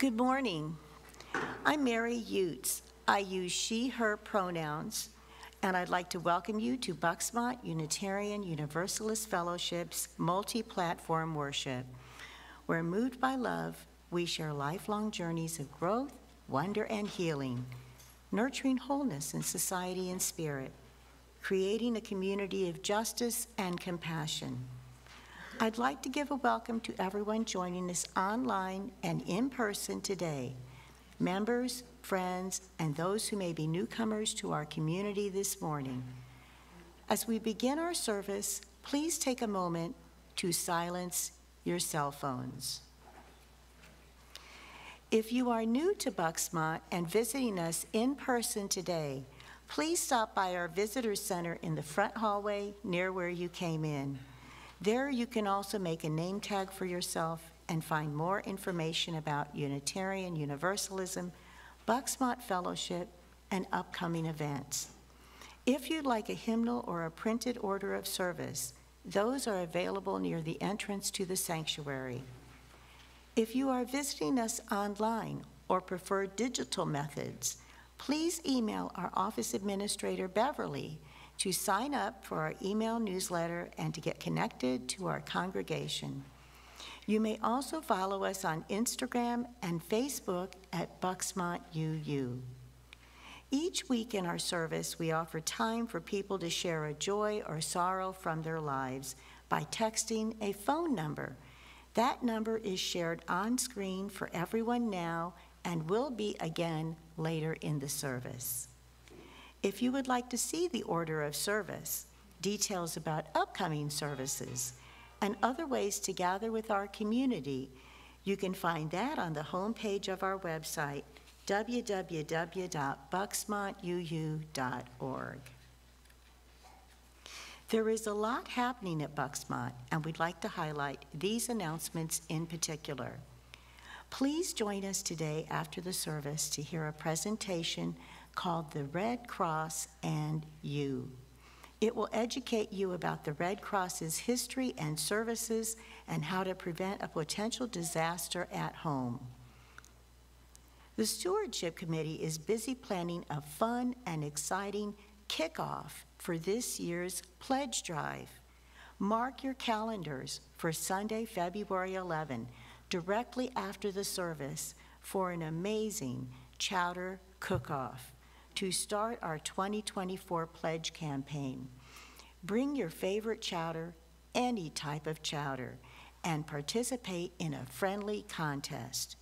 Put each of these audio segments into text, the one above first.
Good morning. I'm Mary Utes. I use she, her pronouns, and I'd like to welcome you to Bucksmont Unitarian Universalist Fellowship's multi-platform worship. Where moved by love, we share lifelong journeys of growth, wonder, and healing, nurturing wholeness in society and spirit, creating a community of justice and compassion. I'd like to give a welcome to everyone joining us online and in person today, members, friends, and those who may be newcomers to our community this morning. As we begin our service, please take a moment to silence your cell phones. If you are new to Bucksmont and visiting us in person today, please stop by our visitor center in the front hallway near where you came in. There you can also make a name tag for yourself and find more information about Unitarian Universalism, Bucksmont Fellowship, and upcoming events. If you'd like a hymnal or a printed order of service, those are available near the entrance to the sanctuary. If you are visiting us online or prefer digital methods, please email our office administrator, Beverly, to sign up for our email newsletter and to get connected to our congregation. You may also follow us on Instagram and Facebook at Bucksmont UU. Each week in our service, we offer time for people to share a joy or sorrow from their lives by texting a phone number. That number is shared on screen for everyone now and will be again later in the service. If you would like to see the order of service, details about upcoming services, and other ways to gather with our community, you can find that on the homepage of our website, www.bucksmontuu.org. There is a lot happening at Bucksmont, and we'd like to highlight these announcements in particular. Please join us today after the service to hear a presentation called The Red Cross and You. It will educate you about the Red Cross's history and services and how to prevent a potential disaster at home. The Stewardship Committee is busy planning a fun and exciting kickoff for this year's pledge drive. Mark your calendars for Sunday, February 11, directly after the service, for an amazing chowder cook-off to start our 2024 pledge campaign. Bring your favorite chowder, any type of chowder, and participate in a friendly contest.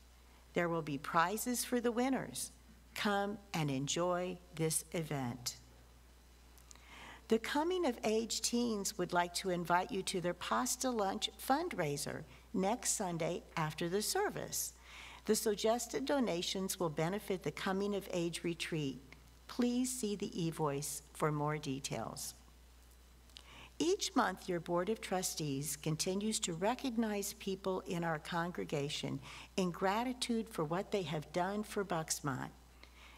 There will be prizes for the winners. Come and enjoy this event. The Coming of Age Teens would like to invite you to their Pasta Lunch fundraiser next Sunday after the service. The suggested donations will benefit the Coming of Age retreat. Please see the e-voice for more details. Each month, your Board of Trustees continues to recognize people in our congregation in gratitude for what they have done for Bucksmont.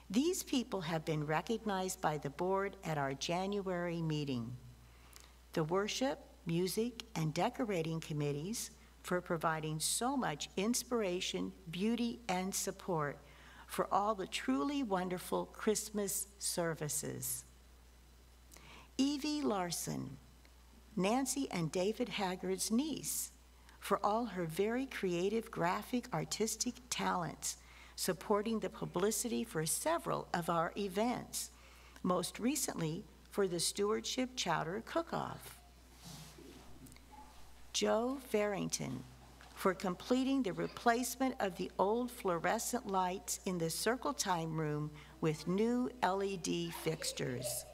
These people have been recognized by the board at our January meeting. The Worship, Music, and Decorating Committees for providing so much inspiration, beauty, and support for all the truly wonderful Christmas services. Evie Larson, Nancy and David Haggard's niece, for all her very creative graphic artistic talents, supporting the publicity for several of our events, most recently for the Stewardship Chowder Cook-Off. Joe Farrington, for completing the replacement of the old fluorescent lights in the Circle Time room with new LED fixtures.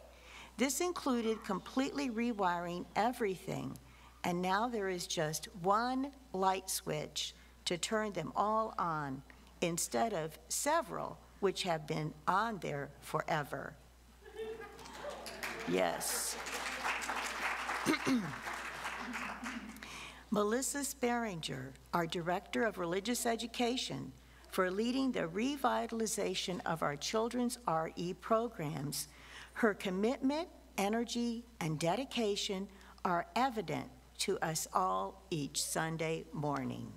This included completely rewiring everything, and now there is just one light switch to turn them all on, instead of several which have been on there forever. Yes. Melissa Sparinger, our Director of Religious Education, for leading the revitalization of our children's RE programs. Her commitment, energy, and dedication are evident to us all each Sunday morning.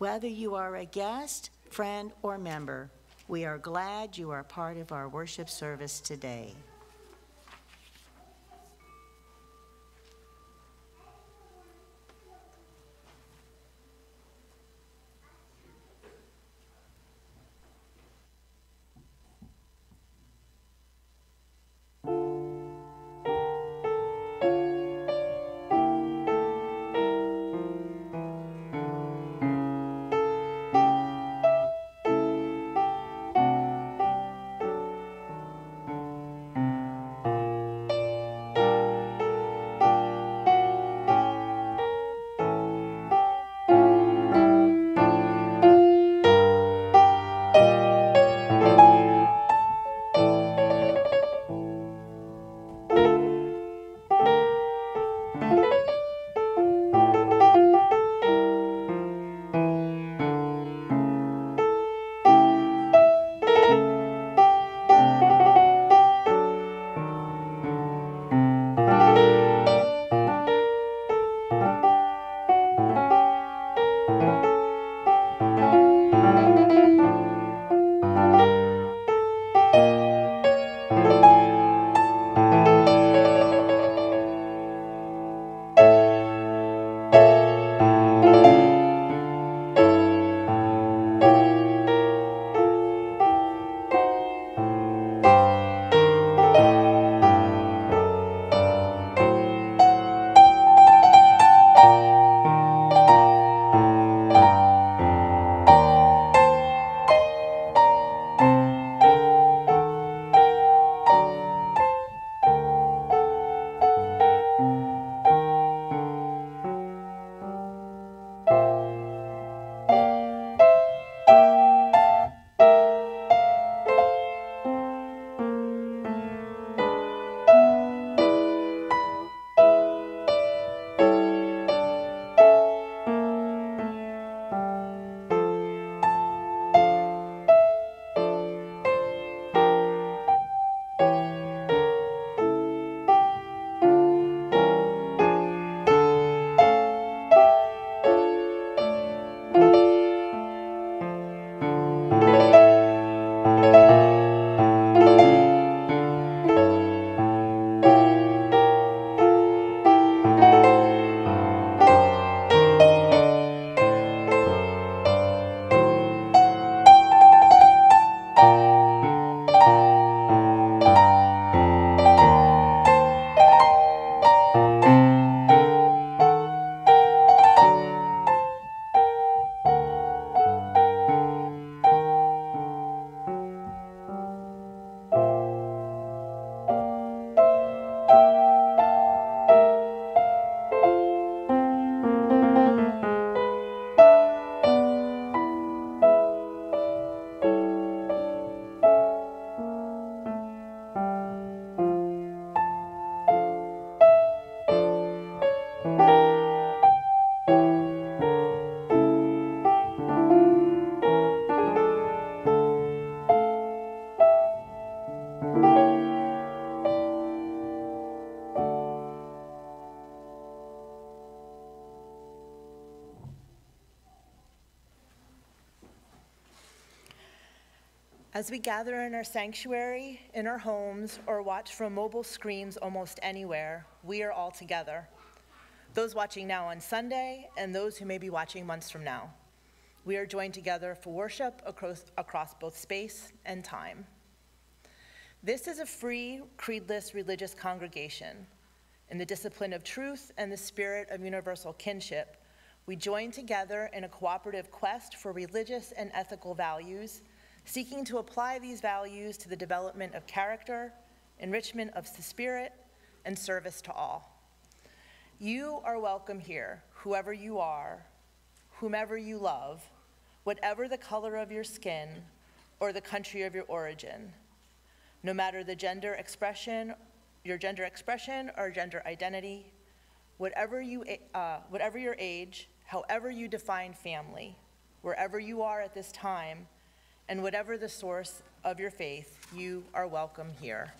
Whether you are a guest, friend, or member, we are glad you are part of our worship service today. As we gather in our sanctuary, in our homes, or watch from mobile screens almost anywhere, we are all together. Those watching now on Sunday, and those who may be watching months from now. We are joined together for worship across both space and time. This is a free, creedless religious congregation. In the discipline of truth and the spirit of universal kinship, we join together in a cooperative quest for religious and ethical values, seeking to apply these values to the development of character, enrichment of the spirit, and service to all. You are welcome here, whoever you are, whomever you love, whatever the color of your skin or the country of your origin, no matter the gender expression, your gender expression or gender identity, whatever your age, however you define family, wherever you are at this time, and whatever the source of your faith, you are welcome here.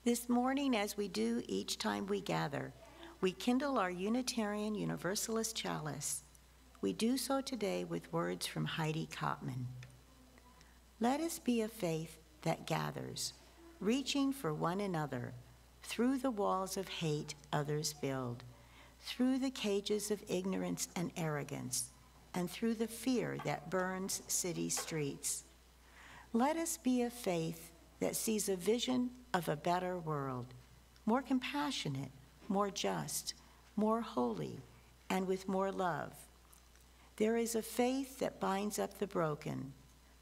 This morning, as we do each time we gather, we kindle our Unitarian Universalist chalice. We do so today with words from Heidi Kottman. Let us be a faith that gathers, reaching for one another, through the walls of hate others build, through the cages of ignorance and arrogance, and through the fear that burns city streets. Let us be a faith that sees a vision of a better world, more compassionate, more just, more holy, and with more love. There is a faith that binds up the broken,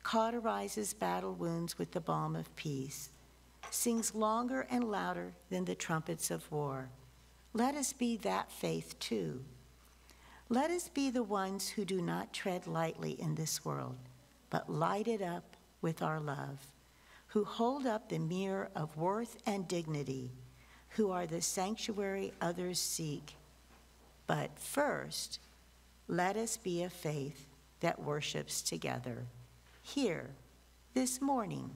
cauterizes battle wounds with the balm of peace, sings longer and louder than the trumpets of war. Let us be that faith too. Let us be the ones who do not tread lightly in this world, but light it up with our love, who hold up the mirror of worth and dignity, who are the sanctuary others seek. But first, let us be a faith that worships together. Here, this morning,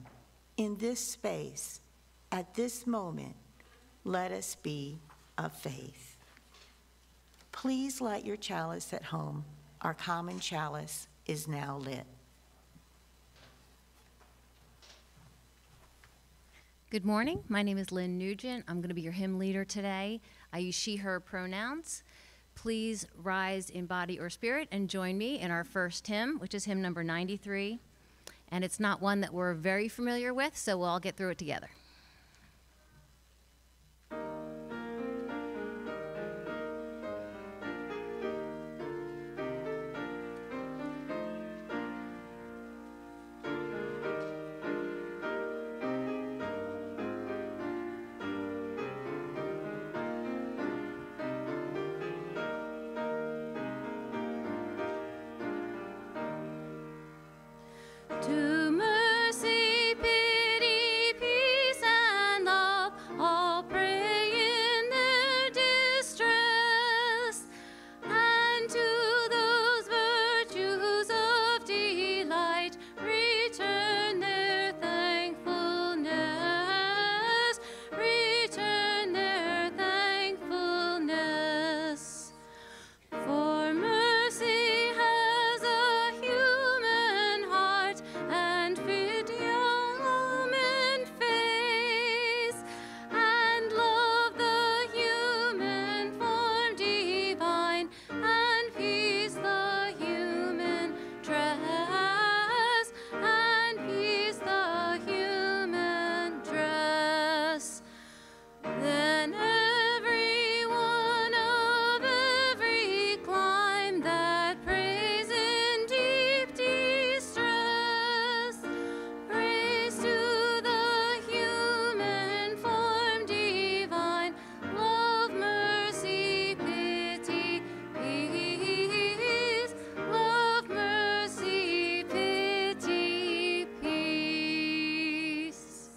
in this space, at this moment, let us be a faith. Please light your chalice at home. Our common chalice is now lit. Good morning. My name is Lynn Nugent. I'm going to be your hymn leader today. I use she, her pronouns. Please rise in body or spirit and join me in our first hymn, which is hymn number 93. And it's not one that we're very familiar with, so we'll all get through it together. To mercy, pity, peace, and love, all pray in their distress, and to those virtues of delight return their thankfulness, return their thankfulness. For mercy has a human heart and fit human face, and love the human form divine, and peace the human dress, and peace the human dress. Then every one of every clime that prays in deep distress, praise to the human form divine, love, mercy, pity, peace, love, mercy, pity, peace.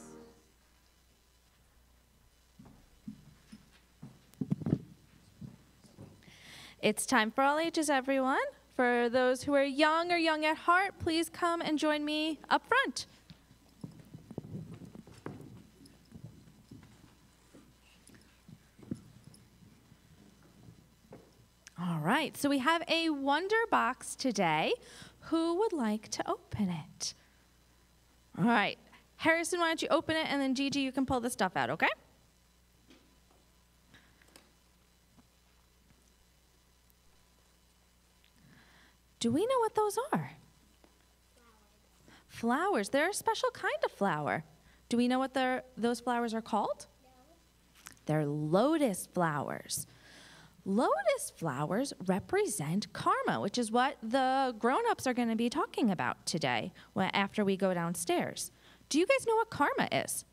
It's time for all ages, everyone. For those who are young or young at heart, please come and join me up front. All right, so we have a wonder box today. Who would like to open it? All right, Harrison, why don't you open it, and then Gigi, you can pull the stuff out, okay? Do we know what those are? Flowers. They're a special kind of flower. Do we know what those flowers are called? No. They're lotus flowers. Lotus flowers represent karma, which is what the grown-ups are going to be talking about today after we go downstairs. Do you guys know what karma is?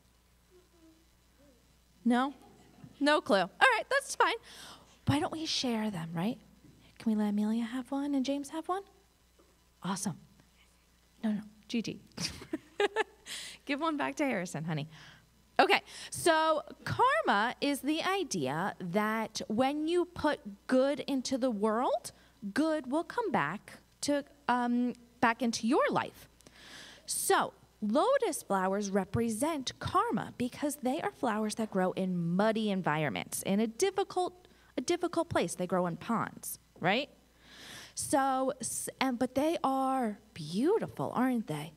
No? No clue. All right, that's fine. Why don't we share them, right? Can we let Amelia have one and James have one? Awesome. No, Gigi. Give one back to Harrison, honey. Okay, so karma is the idea that when you put good into the world, good will come back into your life. So Lotus flowers represent karma because they are flowers that grow in muddy environments, in a difficult place. They grow in ponds, right? But they are beautiful, aren't they?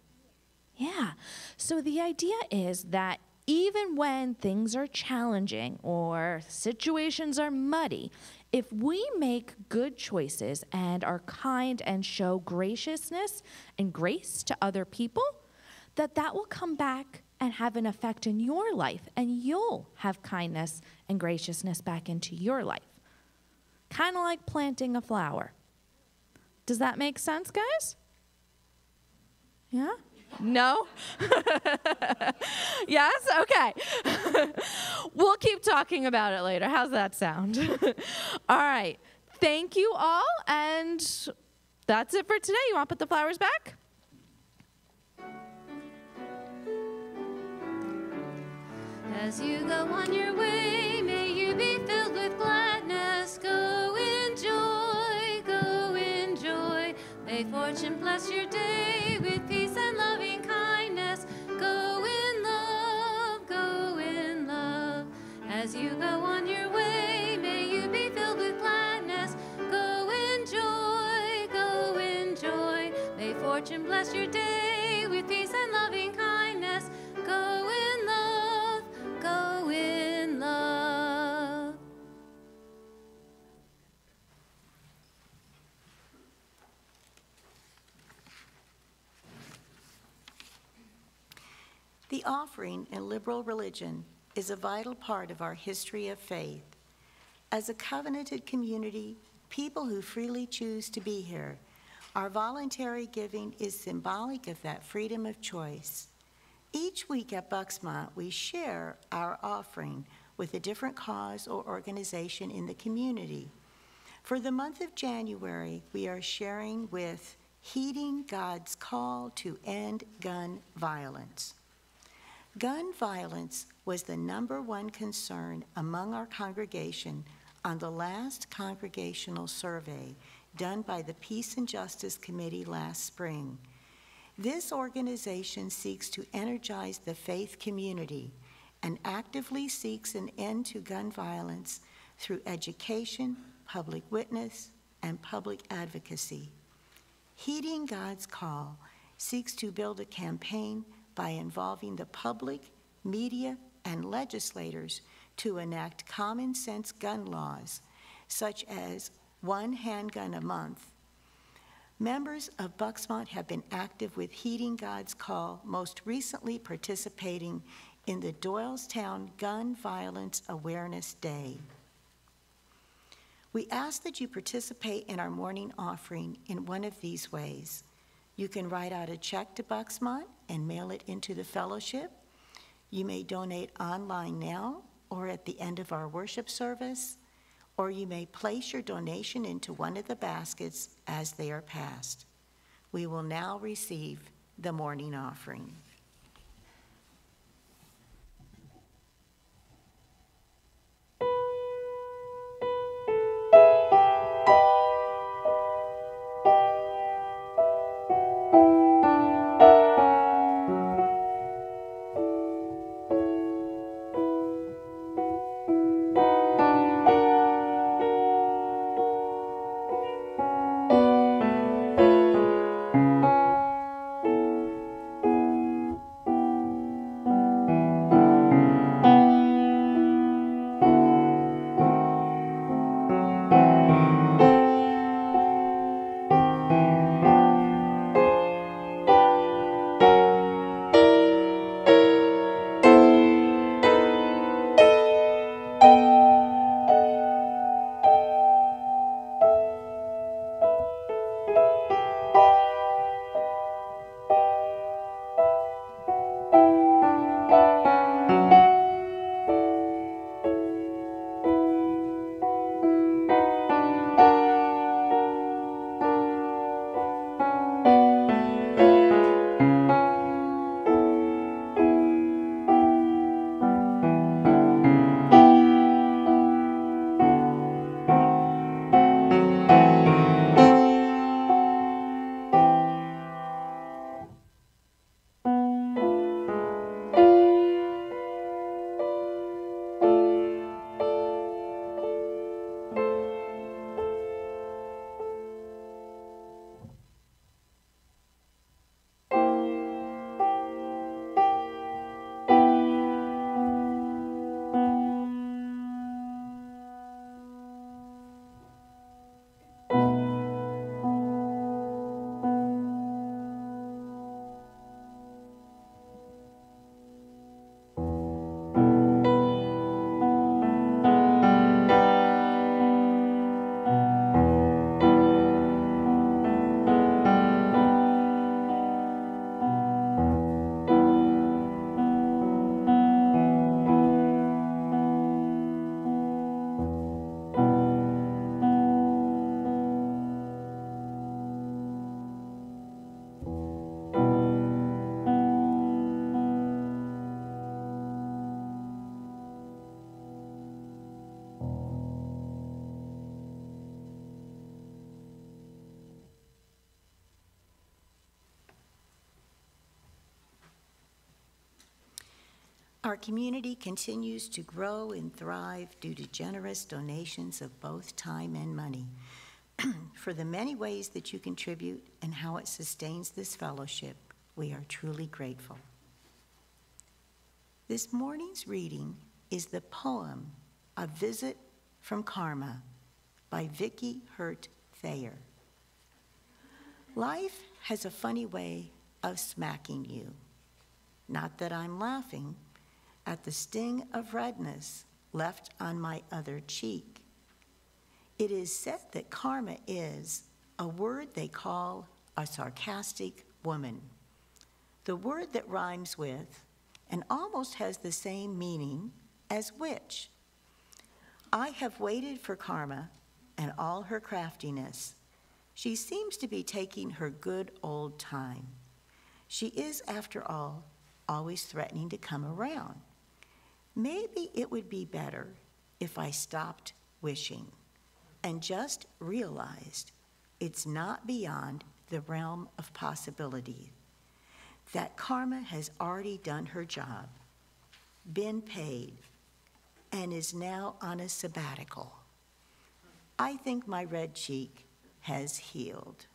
Yeah. So the idea is that even when things are challenging or situations are muddy, if we make good choices and are kind and show graciousness and grace to other people, that will come back and have an effect in your life, and you'll have kindness and graciousness back into your life. Kind of like planting a flower. Does that make sense, guys? Yeah? No? Yes? Okay. We'll keep talking about it later. How's that sound? All right. Thank you all, and that's it for today. You want to put the flowers back? As you go on your way, may you be filled with gladness. Go enjoy, go enjoy. May fortune bless your day with peace and loving kindness. Go in love, go in love. As you go on your way, may you be filled with gladness. Go enjoy, go enjoy. May fortune bless your day with peace and loving kindness. Go in love, go in love. The offering in liberal religion is a vital part of our history of faith. As a covenanted community, people who freely choose to be here, our voluntary giving is symbolic of that freedom of choice. Each week at Bucksmont, we share our offering with a different cause or organization in the community. For the month of January, we are sharing with Heeding God's Call to End Gun Violence. Gun violence was the #1 concern among our congregation on the last congregational survey done by the Peace and Justice Committee last spring. This organization seeks to energize the faith community and actively seeks an end to gun violence through education, public witness, and public advocacy. Heeding God's Call seeks to build a campaign by involving the public, media, and legislators to enact common sense gun laws, such as 1 handgun a month. Members of Bucksmont have been active with Heeding God's Call, most recently participating in the Doylestown Gun Violence Awareness Day. We ask that you participate in our morning offering in one of these ways. You can write out a check to Bucksmont and mail it into the fellowship. You may donate online now or at the end of our worship service, or you may place your donation into one of the baskets as they are passed. We will now receive the morning offering. Our community continues to grow and thrive due to generous donations of both time and money. For the many ways that you contribute and how it sustains this fellowship, we are truly grateful. This morning's reading is the poem, A Visit from Karma, by Vicki Hurt Thayer. Life has a funny way of smacking you. Not that I'm laughing at the sting of redness left on my other cheek. It is said that karma is a word they call a sarcastic woman. The word that rhymes with and almost has the same meaning as witch. I have waited for karma and all her craftiness. She seems to be taking her good old time. She is, after all, always threatening to come around. Maybe it would be better if I stopped wishing and just realized it's not beyond the realm of possibility, that karma has already done her job, been paid, and is now on a sabbatical. I think my red cheek has healed.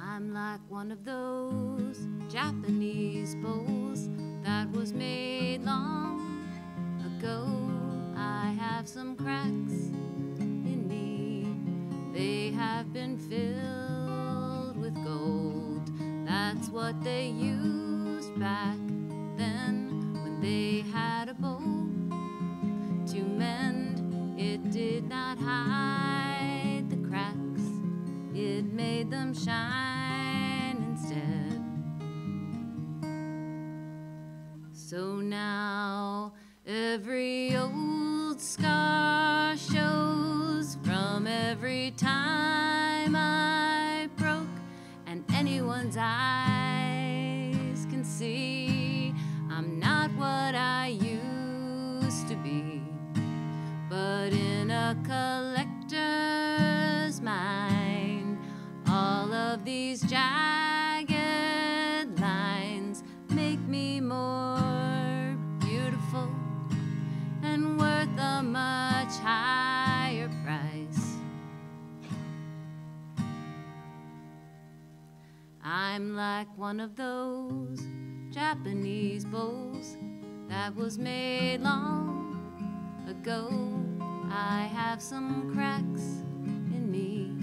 I'm like one of those Japanese bowls that was made long ago. I have some cracks in me. They have been filled with gold. That's what they used back then when they had a bowl to mend. It did not hide the cracks. It made them shine instead. So now every old scar shows from every time I broke, and anyone's eyes can see I'm not what I used to be. But in a collector's mind, all of these jagged lines make me more beautiful and worth a much higher price. I'm like one of those Japanese bowls that was made long ago. I have some cracks in me.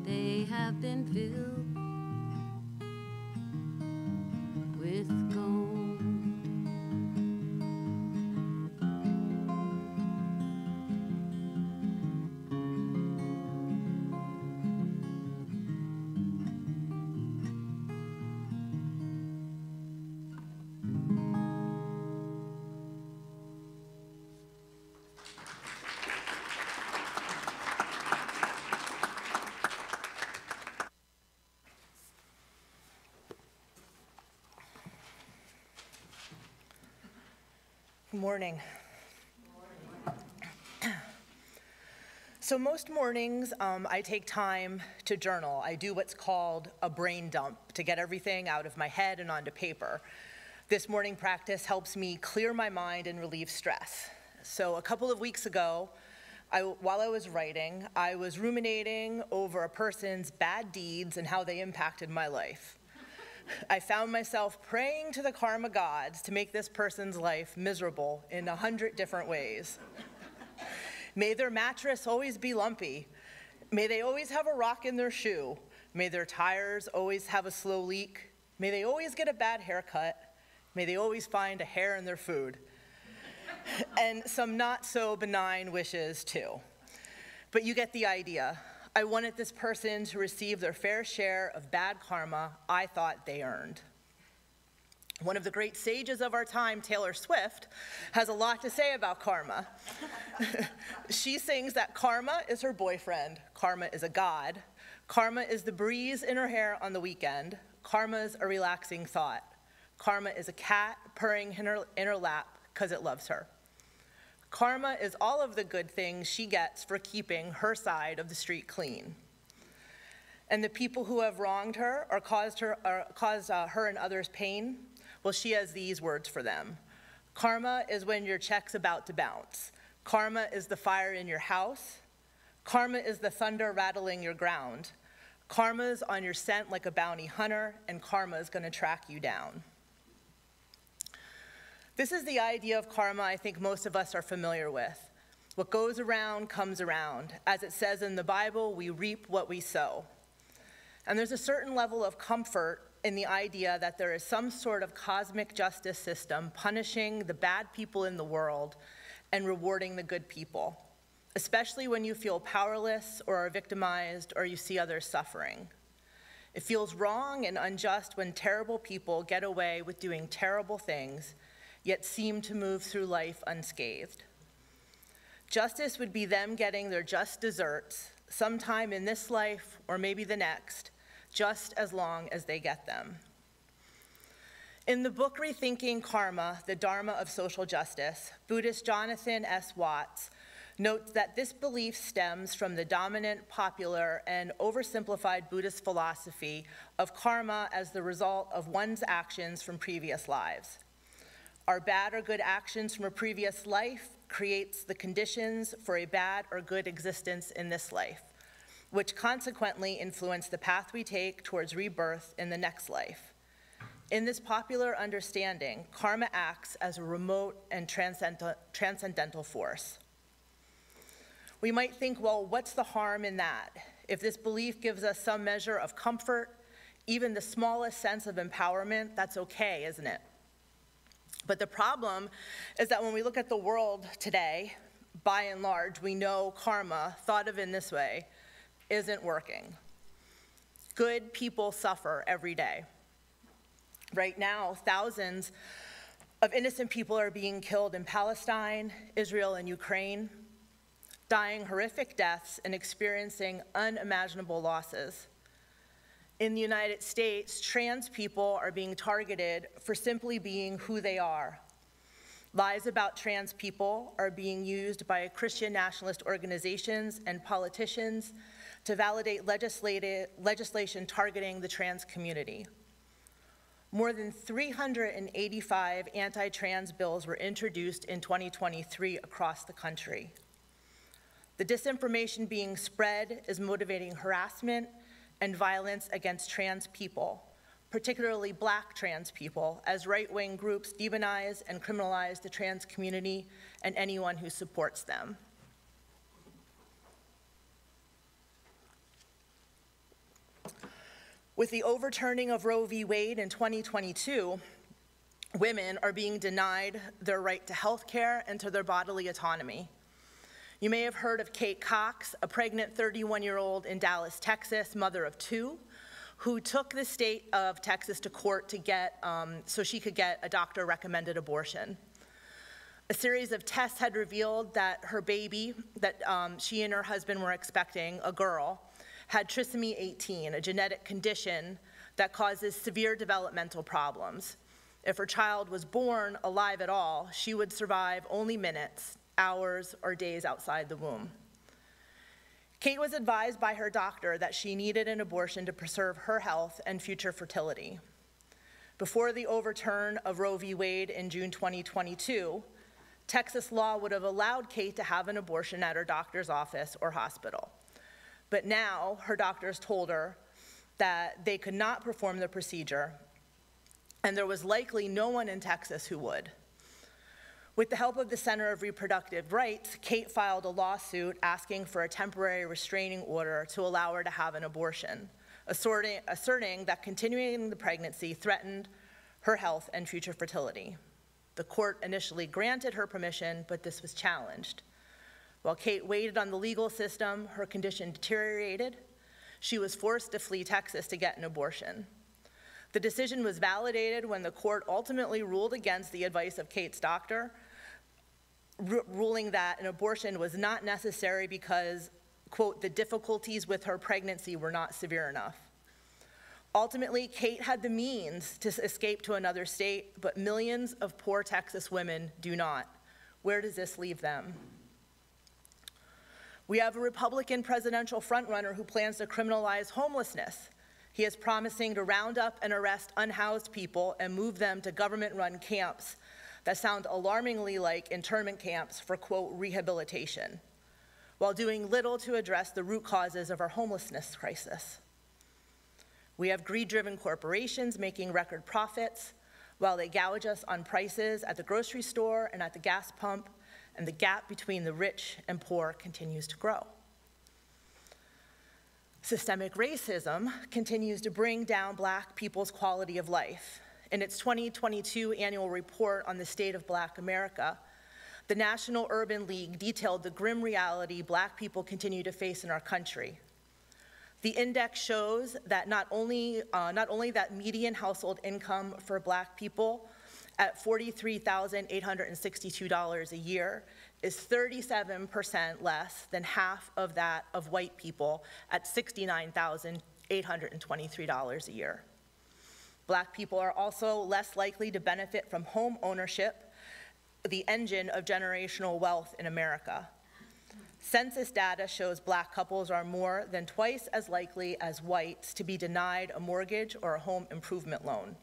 They have been filled with gold. Good morning. So most mornings, I take time to journal. I do what's called a brain dump to get everything out of my head and onto paper. This morning practice helps me clear my mind and relieve stress. So a couple of weeks ago, while I was writing, I was ruminating over a person's bad deeds and how they impacted my life. I found myself praying to the karma gods to make this person's life miserable in 100 different ways. May their mattress always be lumpy. May they always have a rock in their shoe. May their tires always have a slow leak. May they always get a bad haircut. May they always find a hair in their food. And some not so benign wishes too. But you get the idea. I wanted this person to receive their fair share of bad karma I thought they earned. One of the great sages of our time, Taylor Swift, has a lot to say about karma. She sings that karma is her boyfriend, karma is a god, karma is the breeze in her hair on the weekend, karma's a relaxing thought, karma is a cat purring in her lap because it loves her. Karma is all of the good things she gets for keeping her side of the street clean. And the people who have wronged her or caused her and others pain, well, she has these words for them. Karma is when your check's about to bounce. Karma is the fire in your house. Karma is the thunder rattling your ground. Karma's on your scent like a bounty hunter, and karma is gonna track you down. This is the idea of karma I think most of us are familiar with. What goes around comes around. As it says in the Bible, we reap what we sow. And there's a certain level of comfort in the idea that there is some sort of cosmic justice system punishing the bad people in the world and rewarding the good people, especially when you feel powerless or are victimized or you see others suffering. It feels wrong and unjust when terrible people get away with doing terrible things, yet seem to move through life unscathed. Justice would be them getting their just desserts sometime in this life or maybe the next, just as long as they get them. In the book Rethinking Karma, the Dharma of Social Justice, Buddhist Jonathan S. Watts notes that this belief stems from the dominant, popular, and oversimplified Buddhist philosophy of karma as the result of one's actions from previous lives. Our bad or good actions from a previous life creates the conditions for a bad or good existence in this life, which consequently influence the path we take towards rebirth in the next life. In this popular understanding, karma acts as a remote and transcendental force. We might think, well, what's the harm in that? If this belief gives us some measure of comfort, even the smallest sense of empowerment, that's okay, isn't it? But the problem is that when we look at the world today, by and large, we know karma, thought of in this way, isn't working. Good people suffer every day. Right now, thousands of innocent people are being killed in Palestine, Israel, and Ukraine, dying horrific deaths and experiencing unimaginable losses. In the United States, trans people are being targeted for simply being who they are. Lies about trans people are being used by Christian nationalist organizations and politicians to validate legislation targeting the trans community. More than 385 anti-trans bills were introduced in 2023 across the country. The disinformation being spread is motivating harassment and violence against trans people, particularly Black trans people, as right-wing groups demonize and criminalize the trans community and anyone who supports them. With the overturning of Roe v. Wade in 2022, women are being denied their right to health care and to their bodily autonomy. You may have heard of Kate Cox, a pregnant 31-year-old in Dallas, Texas, mother of 2, who took the state of Texas to court to get, so she could get a doctor-recommended abortion. A series of tests had revealed that her baby, that she and her husband were expecting, a girl, had trisomy 18, a genetic condition that causes severe developmental problems. If her child was born alive at all, she would survive only minutes, hours, or days outside the womb. Kate was advised by her doctor that she needed an abortion to preserve her health and future fertility. Before the overturn of Roe v. Wade in June 2022, Texas law would have allowed Kate to have an abortion at her doctor's office or hospital. But now her doctors told her that they could not perform the procedure and there was likely no one in Texas who would. With the help of the Center of Reproductive Rights, Kate filed a lawsuit asking for a temporary restraining order to allow her to have an abortion, asserting that continuing the pregnancy threatened her health and future fertility. The court initially granted her permission, but this was challenged. While Kate waited on the legal system, her condition deteriorated. She was forced to flee Texas to get an abortion. The decision was validated when the court ultimately ruled against the advice of Kate's doctor, ruling that an abortion was not necessary because, quote, the difficulties with her pregnancy were not severe enough. Ultimately, Kate had the means to escape to another state, but millions of poor Texas women do not. Where does this leave them? We have a Republican presidential frontrunner who plans to criminalize homelessness. He is promising to round up and arrest unhoused people and move them to government-run camps that sound alarmingly like internment camps for, quote, rehabilitation, while doing little to address the root causes of our homelessness crisis. We have greed-driven corporations making record profits while they gouge us on prices at the grocery store and at the gas pump, and the gap between the rich and poor continues to grow. Systemic racism continues to bring down Black people's quality of life. In its 2022 annual report on the state of Black America, the National Urban League detailed the grim reality Black people continue to face in our country. The index shows that not only that median household income for Black people at $43,862 a year is 37% less than half of that of white people at $69,823 a year. Black people are also less likely to benefit from home ownership, the engine of generational wealth in America. Census data shows Black couples are more than twice as likely as whites to be denied a mortgage or a home improvement loan,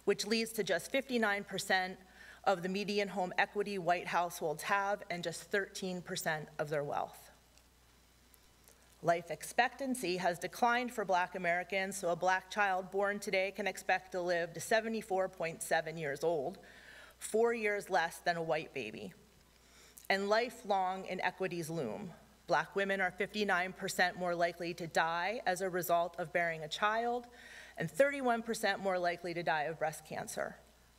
which leads to just 59% of the median home equity white households have and just 13% of their wealth. Life expectancy has declined for Black Americans, so a Black child born today can expect to live to 74.7 years old, 4 years less than a white baby. And lifelong inequities loom. Black women are 59% more likely to die as a result of bearing a child, and 31% more likely to die of breast cancer.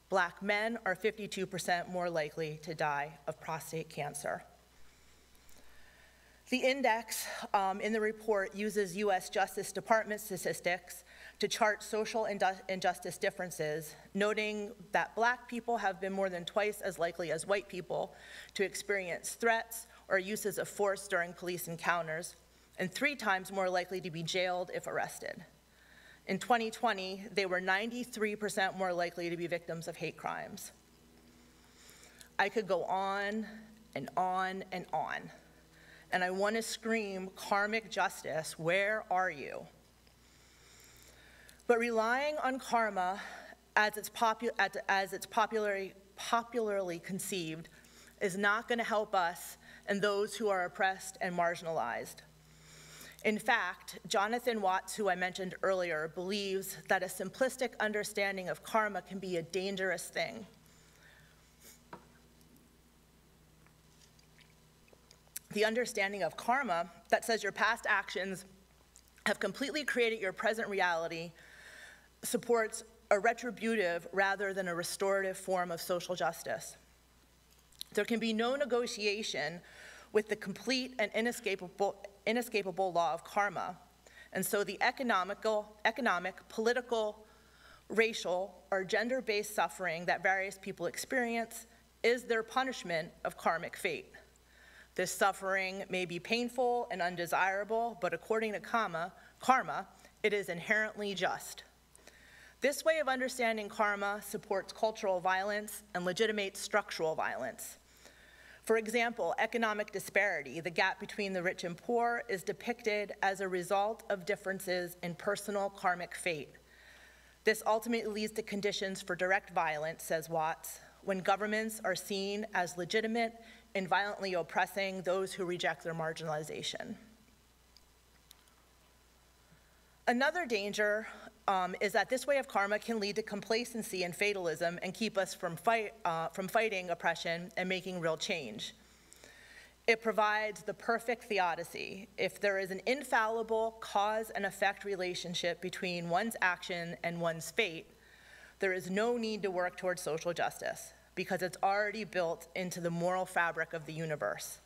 Black men are 52% more likely to die of prostate cancer. The index in the report uses US Justice Department statistics to chart social injustice differences, noting that Black people have been more than twice as likely as white people to experience threats or uses of force during police encounters, and 3 times more likely to be jailed if arrested. In 2020, they were 93% more likely to be victims of hate crimes. I could go on and on and on, and I want to scream, karmic justice, where are you? But relying on karma as it's popularly conceived is not going to help us and those who are oppressed and marginalized. In fact, Jonathan Watts, who I mentioned earlier, believes that a simplistic understanding of karma can be a dangerous thing. The understanding of karma that says your past actions have completely created your present reality supports a retributive rather than a restorative form of social justice. There can be no negotiation with the complete and inescapable law of karma. And so the economic, political, racial, or gender-based suffering that various people experience is their punishment of karmic fate. This suffering may be painful and undesirable, but according to karma, it is inherently just. This way of understanding karma supports cultural violence and legitimates structural violence. For example, economic disparity, the gap between the rich and poor, is depicted as a result of differences in personal karmic fate. This ultimately leads to conditions for direct violence, says Watts, when governments are seen as legitimate in violently oppressing those who reject their marginalization. Another danger is that this way of karma can lead to complacency and fatalism and keep us from fighting oppression and making real change. It provides the perfect theodicy. If there is an infallible cause and effect relationship between one's action and one's fate, there is no need to work towards social justice because it's already built into the moral fabric of the universe.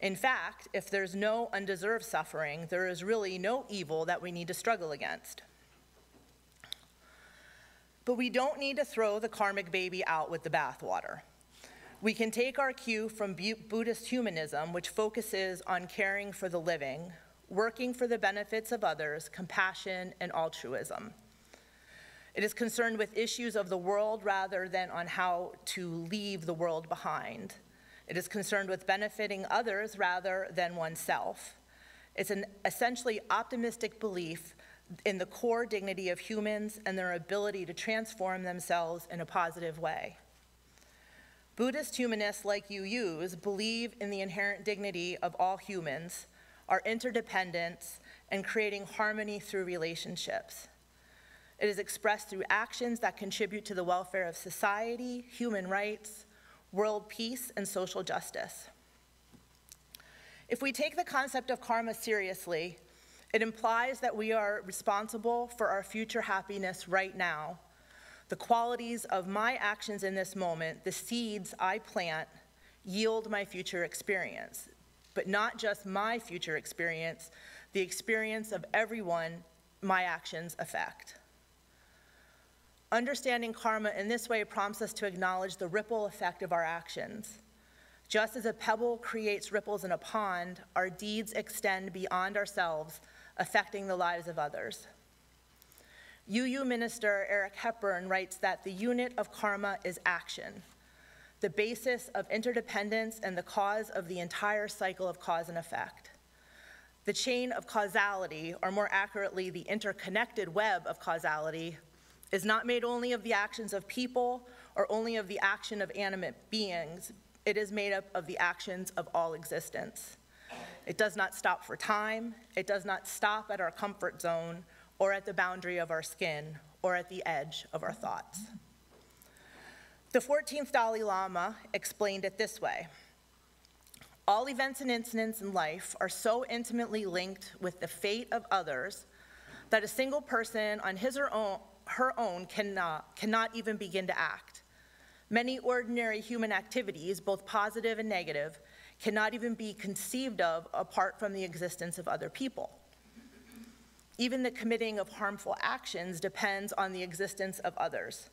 In fact, if there's no undeserved suffering, there is really no evil that we need to struggle against. But we don't need to throw the karmic baby out with the bathwater. We can take our cue from Buddhist humanism, which focuses on caring for the living, working for the benefits of others, compassion, and altruism. It is concerned with issues of the world rather than on how to leave the world behind. It is concerned with benefiting others rather than oneself. It's an essentially optimistic belief in the core dignity of humans and their ability to transform themselves in a positive way. Buddhist humanists like UUs believe in the inherent dignity of all humans, our interdependence, and creating harmony through relationships. It is expressed through actions that contribute to the welfare of society, human rights, world peace, and social justice. If we take the concept of karma seriously, it implies that we are responsible for our future happiness right now. The qualities of my actions in this moment, the seeds I plant, yield my future experience. But not just my future experience, the experience of everyone my actions affect. Understanding karma in this way prompts us to acknowledge the ripple effect of our actions. Just as a pebble creates ripples in a pond, our deeds extend beyond ourselves, affecting the lives of others. UU minister Eric Hepburn writes that the unit of karma is action, the basis of interdependence and the cause of the entire cycle of cause and effect. The chain of causality, or more accurately, the interconnected web of causality, is not made only of the actions of people or only of the action of animate beings. It is made up of the actions of all existence. It does not stop for time. It does not stop at our comfort zone or at the boundary of our skin or at the edge of our thoughts. The 14th Dalai Lama explained it this way: all events and incidents in life are so intimately linked with the fate of others that a single person on his or her own cannot even begin to act. Many ordinary human activities, both positive and negative, cannot even be conceived of apart from the existence of other people. Even the committing of harmful actions depends on the existence of others.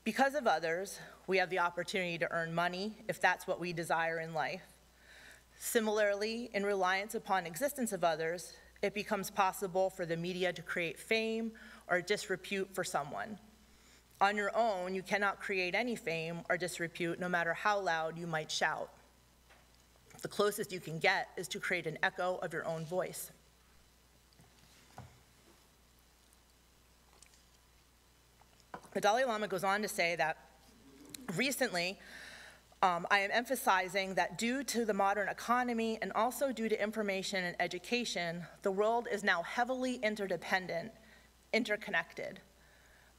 Because of others, we have the opportunity to earn money if that's what we desire in life. Similarly, in reliance upon existence of others, it becomes possible for the media to create fame or disrepute for someone. On your own, you cannot create any fame or disrepute, no matter how loud you might shout. The closest you can get is to create an echo of your own voice. The Dalai Lama goes on to say that recently, I am emphasizing that due to the modern economy and also due to information and education, the world is now heavily interdependent, interconnected.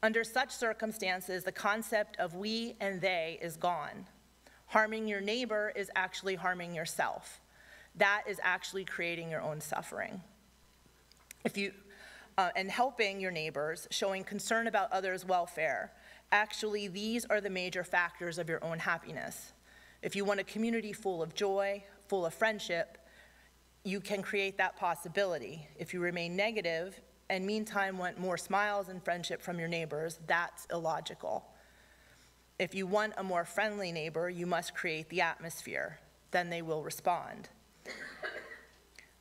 Under such circumstances, the concept of we and they is gone. Harming your neighbor is actually harming yourself. That is actually creating your own suffering. And helping your neighbors, showing concern about others' welfare, actually these are the major factors of your own happiness. If you want a community full of joy, full of friendship, you can create that possibility. If you remain negative and meantime want more smiles and friendship from your neighbors, that's illogical. If you want a more friendly neighbor, you must create the atmosphere. Then they will respond.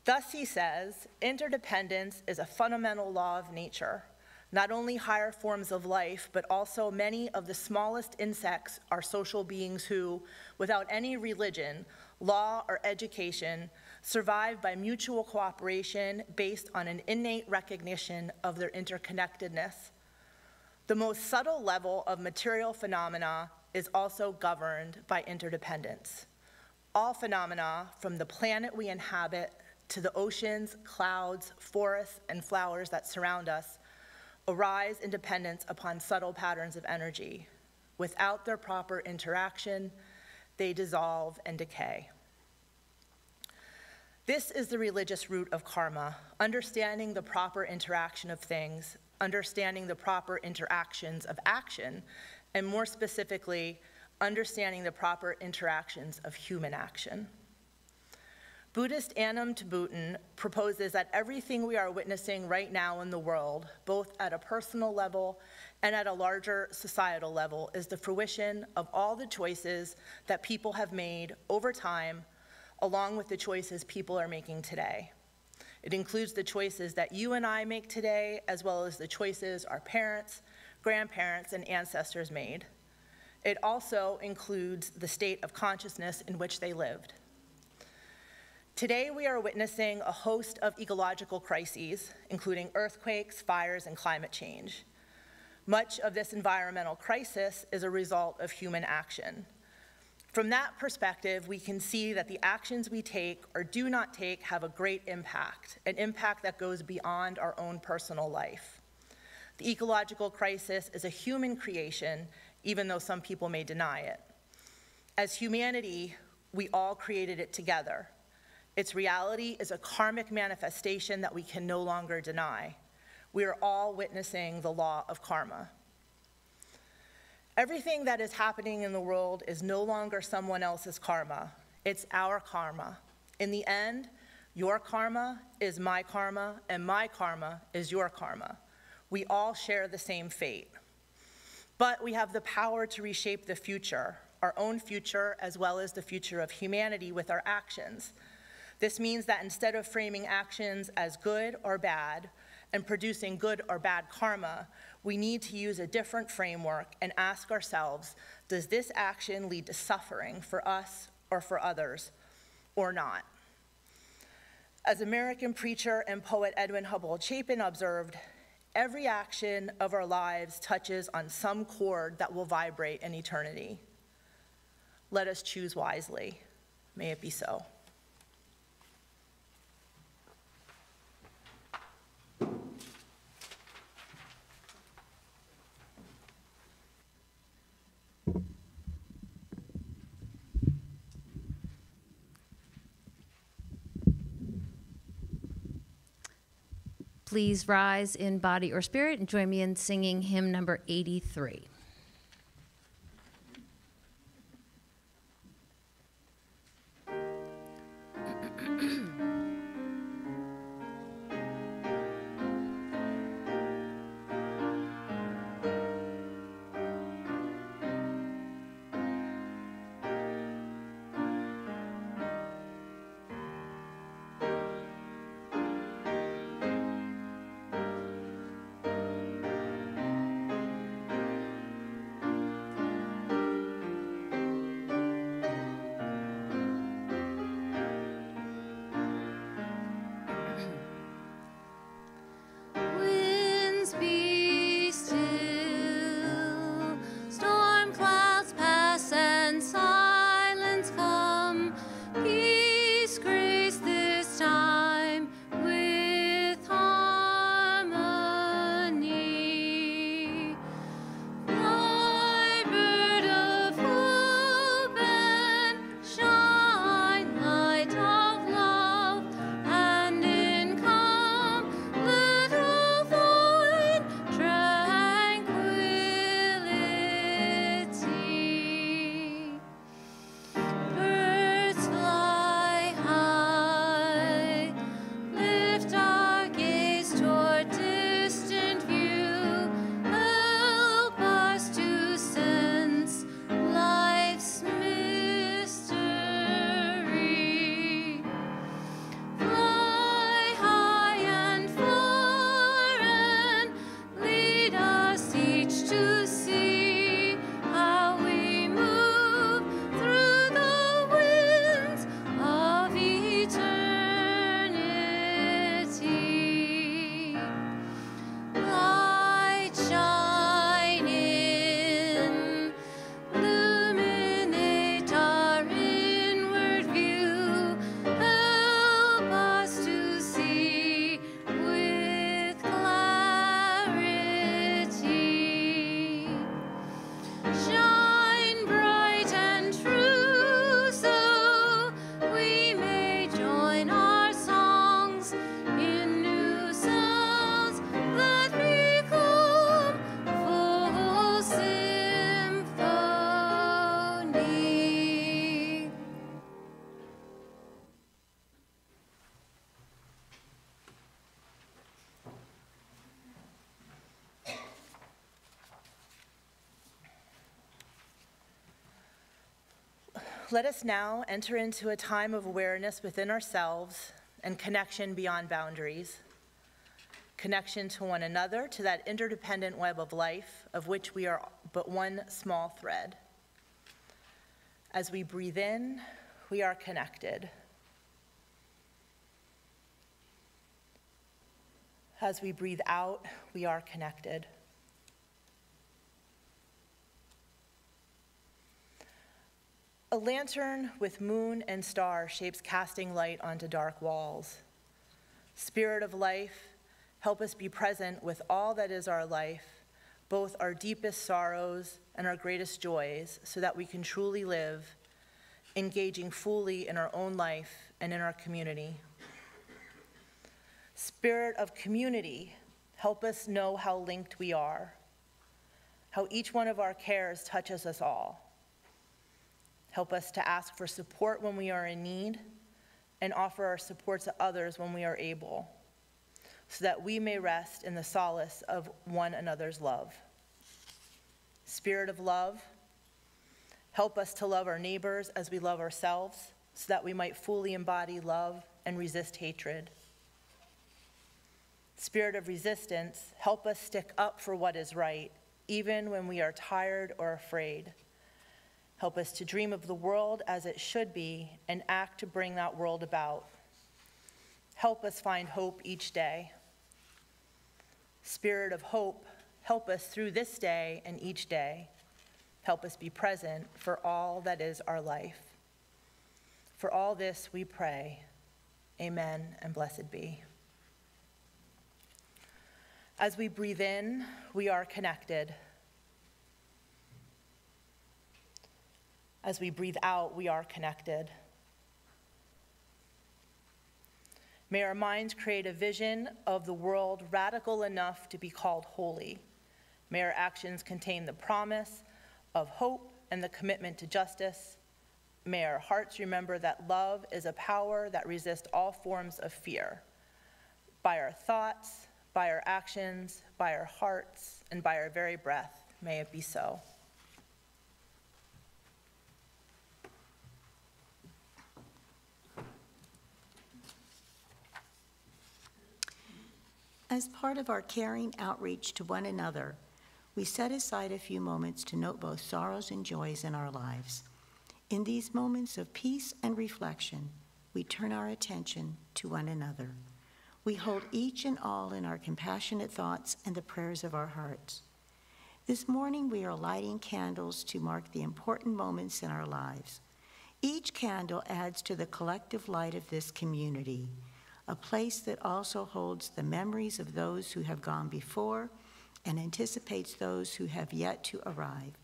Thus, he says, interdependence is a fundamental law of nature. Not only higher forms of life, but also many of the smallest insects are social beings who, without any religion, law, or education, survive by mutual cooperation based on an innate recognition of their interconnectedness. The most subtle level of material phenomena is also governed by interdependence. All phenomena, from the planet we inhabit to the oceans, clouds, forests, and flowers that surround us, arise in dependence upon subtle patterns of energy. Without their proper interaction, they dissolve and decay. This is the religious root of karma, understanding the proper interaction of things, understanding the proper interactions of action, and more specifically, understanding the proper interactions of human action. Buddhist Annam Thabuten proposes that everything we are witnessing right now in the world, both at a personal level and at a larger societal level, is the fruition of all the choices that people have made over time, along with the choices people are making today. It includes the choices that you and I make today, as well as the choices our parents, grandparents, and ancestors made. It also includes the state of consciousness in which they lived. Today, we are witnessing a host of ecological crises, including earthquakes, fires, and climate change. Much of this environmental crisis is a result of human action. From that perspective, we can see that the actions we take or do not take have a great impact, an impact that goes beyond our own personal life. The ecological crisis is a human creation, even though some people may deny it. As humanity, we all created it together. Its reality is a karmic manifestation that we can no longer deny. We are all witnessing the law of karma. Everything that is happening in the world is no longer someone else's karma. It's our karma. In the end, your karma is my karma, and my karma is your karma. We all share the same fate. But we have the power to reshape the future, our own future, as well as the future of humanity with our actions. This means that instead of framing actions as good or bad and producing good or bad karma, we need to use a different framework and ask ourselves, does this action lead to suffering for us or for others, or not? As American preacher and poet Edwin Hubble Chapin observed, every action of our lives touches on some chord that will vibrate in eternity. Let us choose wisely. May it be so. Please rise in body or spirit and join me in singing hymn number 83. let us now enter into a time of awareness within ourselves and connection beyond boundaries. Connection to one another, to that interdependent web of life of which we are but one small thread. As we breathe in, we are connected. As we breathe out, we are connected. A lantern with moon and star shapes casting light onto dark walls. Spirit of life, help us be present with all that is our life, both our deepest sorrows and our greatest joys, so that we can truly live, engaging fully in our own life and in our community. Spirit of community, help us know how linked we are, how each one of our cares touches us all. Help us to ask for support when we are in need and offer our support to others when we are able, so that we may rest in the solace of one another's love. Spirit of love, help us to love our neighbors as we love ourselves, so that we might fully embody love and resist hatred. Spirit of resistance, help us stick up for what is right, even when we are tired or afraid. Help us to dream of the world as it should be and act to bring that world about. Help us find hope each day. Spirit of hope, help us through this day and each day. Help us be present for all that is our life. For all this we pray. Amen and blessed be. As we breathe in, we are connected. As we breathe out, we are connected. May our minds create a vision of the world radical enough to be called holy. May our actions contain the promise of hope and the commitment to justice. May our hearts remember that love is a power that resists all forms of fear. By our thoughts, by our actions, by our hearts, and by our very breath, may it be so. As part of our caring outreach to one another, we set aside a few moments to note both sorrows and joys in our lives. In these moments of peace and reflection, we turn our attention to one another. We hold each and all in our compassionate thoughts and the prayers of our hearts. This morning, we are lighting candles to mark the important moments in our lives. Each candle adds to the collective light of this community, a place that also holds the memories of those who have gone before and anticipates those who have yet to arrive.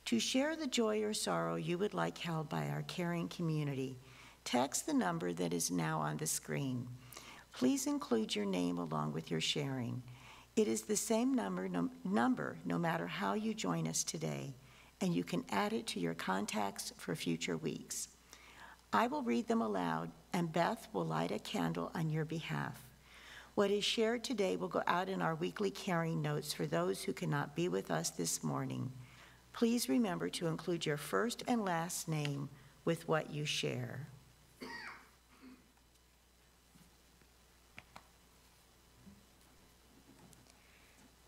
To share the joy or sorrow you would like held by our caring community, text the number that is now on the screen. Please include your name along with your sharing. It is the same number no matter how you join us today, and you can add it to your contacts for future weeks. I will read them aloud, and Beth will light a candle on your behalf. What is shared today will go out in our weekly caring notes for those who cannot be with us this morning. Please remember to include your first and last name with what you share.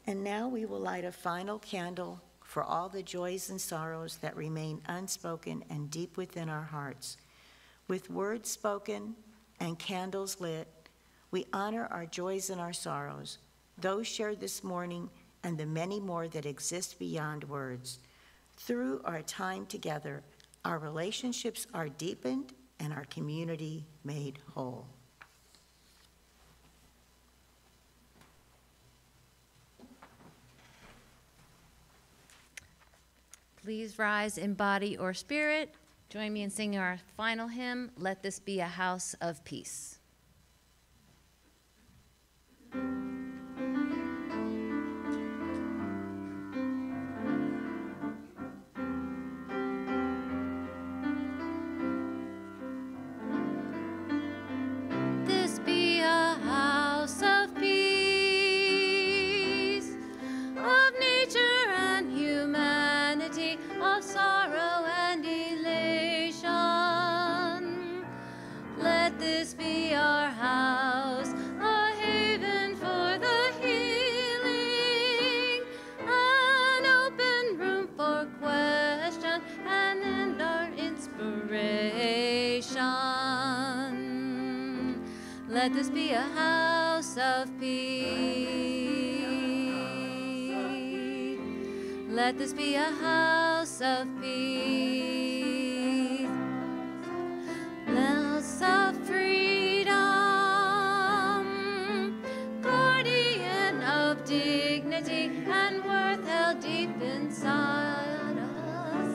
And now we will light a final candle for all the joys and sorrows that remain unspoken and deep within our hearts. With words spoken and candles lit, we honor our joys and our sorrows, those shared this morning and the many more that exist beyond words. Through our time together, our relationships are deepened and our community made whole. Please rise in body or spirit. Join me in singing our final hymn, Let This Be a House of Peace. This be a house of peace, of nature and humanity, of sorrow and elation. Let this be a house of peace. Let this be a house of peace. House of freedom, guardian of dignity and worth held deep inside us.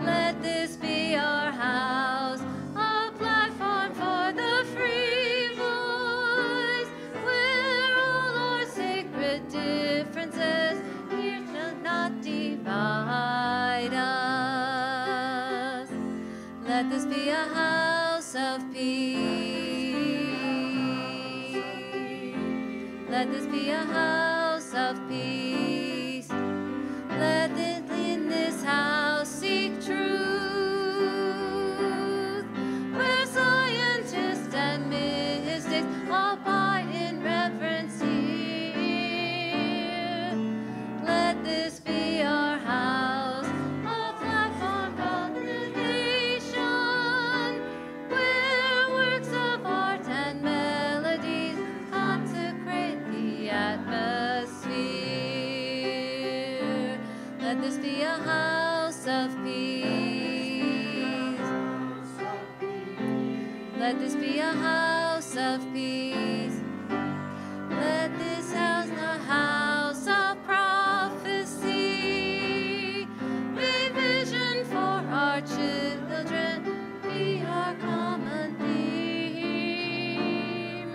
Let this be our house, a platform for the free voice, where all our sacred differences here shall not divide us. Let this be a house of peace. Let this be a house of peace. Let it in this house seek truth, where scientists and mystics abide in reverence here. Let this be our house, a platform for the nation, where works of art and melodies consecrate the atmosphere. Let this be a house of peace. Let this be a house of peace. Let this house the house of prophecy, be vision for our children, be our common theme.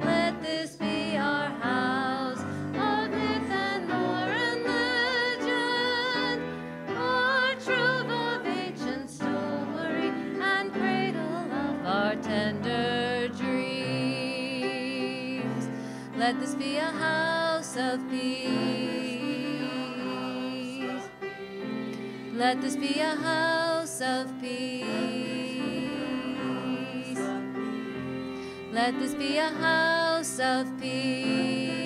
Let this be our house of myth and lore and legend, our trove of ancient story and cradle of our tender dreams. Let this be a house of peace. Let this be a house of peace. Let this be a house of peace.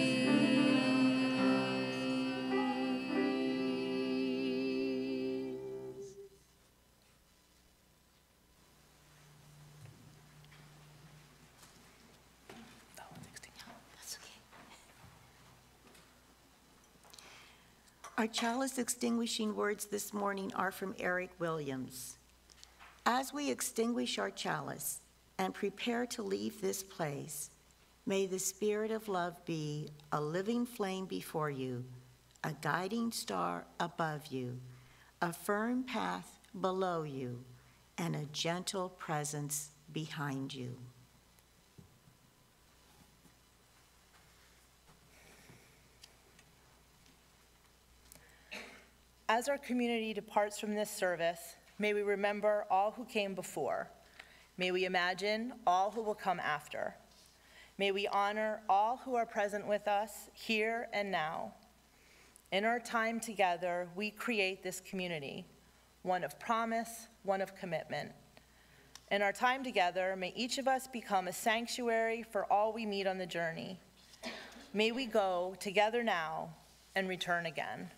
That's okay. Our chalice extinguishing words this morning are from Eric Williams. As we extinguish our chalice and prepare to leave this place, may the spirit of love be a living flame before you, a guiding star above you, a firm path below you, and a gentle presence behind you. As our community departs from this service, may we remember all who came before. May we imagine all who will come after. May we honor all who are present with us here and now. In our time together, we create this community, one of promise, one of commitment. In our time together, may each of us become a sanctuary for all we meet on the journey. May we go together now and return again.